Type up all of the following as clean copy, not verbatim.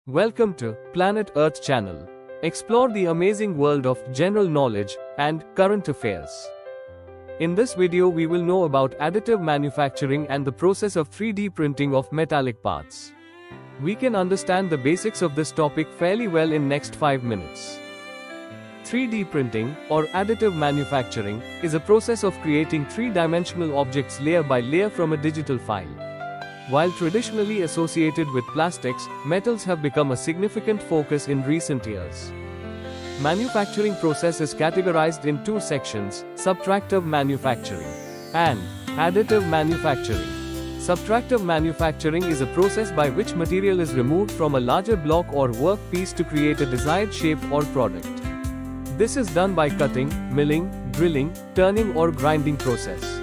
Welcome to Planet Earth channel. Explore the amazing world of general knowledge and current affairs. In this video we will know about additive manufacturing and the process of 3D printing of metallic parts. We can understand the basics of this topic fairly well in next 5 minutes. 3D printing, or additive manufacturing, is a process of creating three-dimensional objects layer by layer from a digital file. While traditionally associated with plastics, metals have become a significant focus in recent years. Manufacturing process is categorized in two sections: subtractive manufacturing and additive manufacturing. Subtractive manufacturing is a process by which material is removed from a larger block or work piece to create a desired shape or product. This is done by cutting, milling, drilling, turning or grinding process.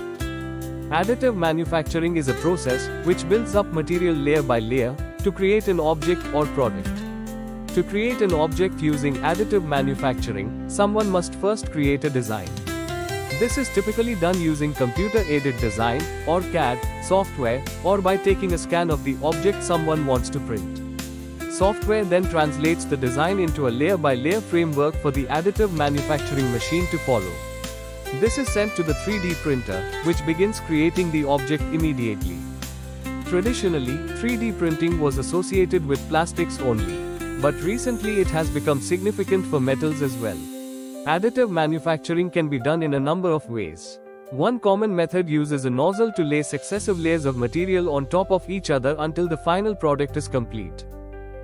Additive manufacturing is a process which builds up material layer by layer to create an object or product. To create an object using additive manufacturing, someone must first create a design. This is typically done using computer-aided design, or CAD, software, or by taking a scan of the object someone wants to print. Software then translates the design into a layer-by-layer framework for the additive manufacturing machine to follow. This is sent to the 3D printer, which begins creating the object immediately. Traditionally, 3D printing was associated with plastics only, but recently it has become significant for metals as well. Additive manufacturing can be done in a number of ways. One common method uses a nozzle to lay successive layers of material on top of each other until the final product is complete.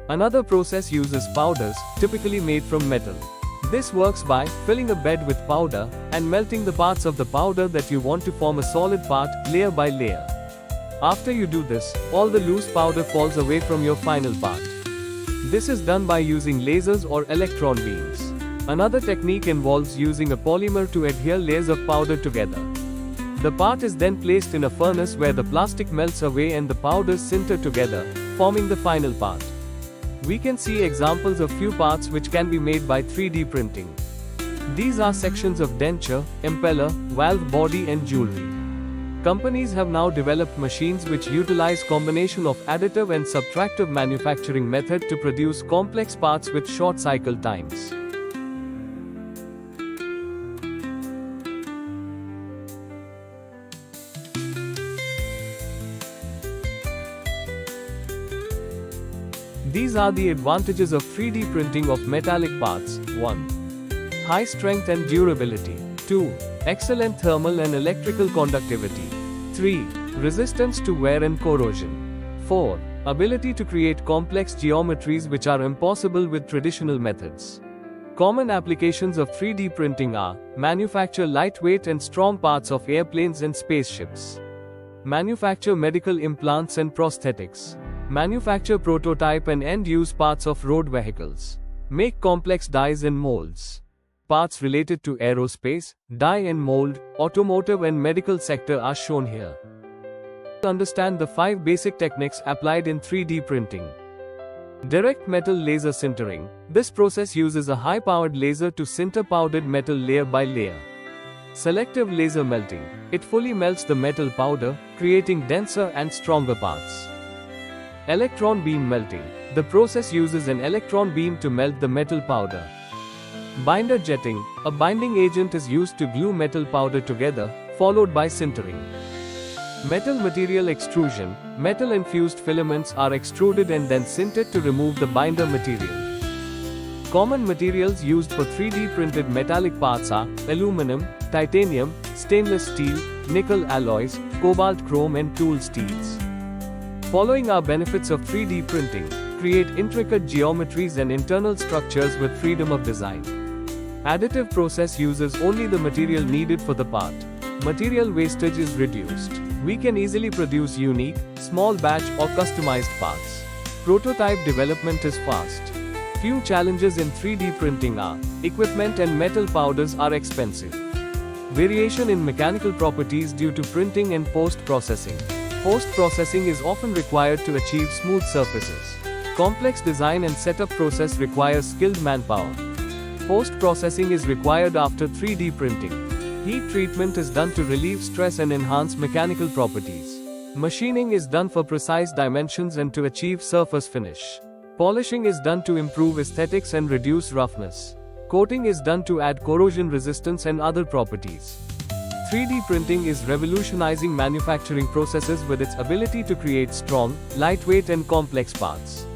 Another process uses powders, typically made from metal. This works by filling a bed with powder and melting the parts of the powder that you want to form a solid part, layer by layer. After you do this, all the loose powder falls away from your final part. This is done by using lasers or electron beams. Another technique involves using a polymer to adhere layers of powder together. The part is then placed in a furnace where the plastic melts away and the powders sinter together, forming the final part. We can see examples of few parts which can be made by 3D printing. These are sections of denture, impeller, valve body and jewelry. Companies have now developed machines which utilize combination of additive and subtractive manufacturing method to produce complex parts with short cycle times. These are the advantages of 3D printing of metallic parts. 1. High strength and durability. 2. Excellent thermal and electrical conductivity. 3. Resistance to wear and corrosion. 4. Ability to create complex geometries which are impossible with traditional methods. Common applications of 3D printing are: manufacture lightweight and strong parts of airplanes and spaceships. Manufacture medical implants and prosthetics. Manufacture prototype and end-use parts of road vehicles. Make complex dies and molds. Parts related to aerospace, die and mold, automotive and medical sector are shown here. Understand the 5 basic techniques applied in 3D printing. Direct metal laser sintering. This process uses a high-powered laser to sinter powdered metal layer by layer. Selective laser melting. It fully melts the metal powder, creating denser and stronger parts. Electron beam melting. The process uses an electron beam to melt the metal powder. Binder jetting. A binding agent is used to glue metal powder together, followed by sintering. Metal material extrusion. Metal infused filaments are extruded and then sintered to remove the binder material. Common materials used for 3D printed metallic parts are aluminum, titanium, stainless steel, nickel alloys, cobalt chrome and tool steels. Following are benefits of 3D printing: create intricate geometries and internal structures with freedom of design. Additive process uses only the material needed for the part. Material wastage is reduced. We can easily produce unique, small batch or customized parts. Prototype development is fast. Few challenges in 3D printing are: equipment and metal powders are expensive. Variation in mechanical properties due to printing and post-processing. Post-processing is often required to achieve smooth surfaces. Complex design and setup process requires skilled manpower. Post-processing is required after 3D printing. Heat treatment is done to relieve stress and enhance mechanical properties. Machining is done for precise dimensions and to achieve surface finish. Polishing is done to improve aesthetics and reduce roughness. Coating is done to add corrosion resistance and other properties. 3D printing is revolutionizing manufacturing processes with its ability to create strong, lightweight and complex parts.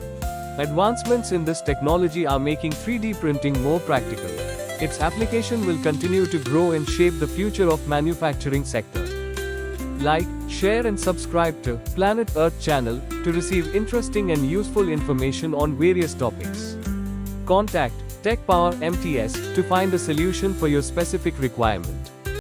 Advancements in this technology are making 3D printing more practical. Its application will continue to grow and shape the future of manufacturing sector. Like, share and subscribe to Planet Earth channel to receive interesting and useful information on various topics. Contact Tech Power MTS to find a solution for your specific requirement.